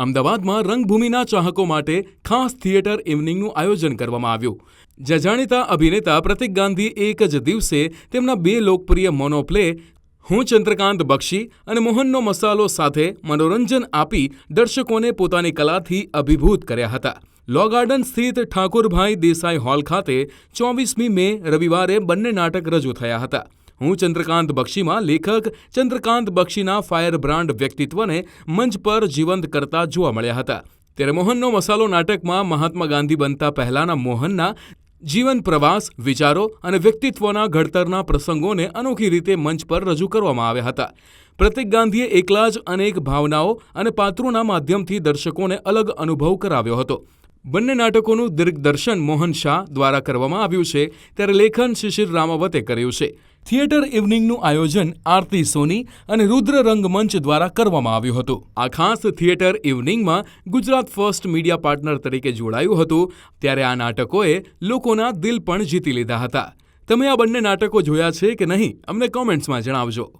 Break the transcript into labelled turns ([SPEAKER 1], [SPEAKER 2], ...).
[SPEAKER 1] અમદાવાદમાં રંગભૂમિના ચાહકો માટે ખાસ થિયેટર ઇવનિંગનું આયોજન કરવામાં આવ્યું. જ્યાં જાણીતા અભિનેતા પ્રતિક ગાંધી એક જ દિવસે તેમના બે લોકપ્રિય મોનોપ્લે હું ચંદ્રકાંત બક્ષી અને મોહનનો મસાલો સાથે મનોરંજન આપી દર્શકોને પોતાની કલાથી અભિભૂત કર્યા હતા. લો ગાર્ડન સ્થિત ઠાકોરભાઈ દેસાઈ હોલ ખાતે 24મી મે રવિવારે બંને નાટક રજૂ થયા હતા. હું ચંદ્રકાંત બક્ષીમાં લેખક ચંદ્રકાંત બક્ષીના ફાયરબ્રાન્ડ વ્યક્તિત્વને મંચ પર જીવંત કરતા જોવા મળ્યા હતા. ત્યારે મોહનનો મસાલો નાટકમાં મહાત્મા ગાંધી બનતા પહેલાના મોહનના જીવન પ્રવાસ, વિચારો અને વ્યક્તિત્વના ઘડતરના પ્રસંગોને અનોખી રીતે મંચ પર રજૂ કરવામાં આવ્યા હતા. પ્રતિક ગાંધીએ એકલા જ અનેક ભાવનાઓ અને પાત્રોના માધ્યમથી દર્શકોને અલગ અનુભવ કરાવ્યો હતો. બંને નાટકોનું દિગ્દર્શન મોહન શાહ દ્વારા કરવામાં આવ્યું છે, ત્યારે લેખન શિશિર રામાવતે કર્યું છે. થિયેટર ઇવનિંગનું આયોજન આરતી સોની અને રુદ્ર રંગમંચ દ્વારા કરવામાં આવ્યું હતું. આ ખાસ થિયેટર ઇવનિંગમાં ગુજરાત ફર્સ્ટ મીડિયા પાર્ટનર તરીકે જોડાયું હતું. ત્યારે આ નાટકોએ લોકોના દિલ પણ જીતી લીધા હતા. તમે આ બંને નાટકો જોયા છે કે નહીં, અમને કોમેન્ટ્સમાં જણાવજો.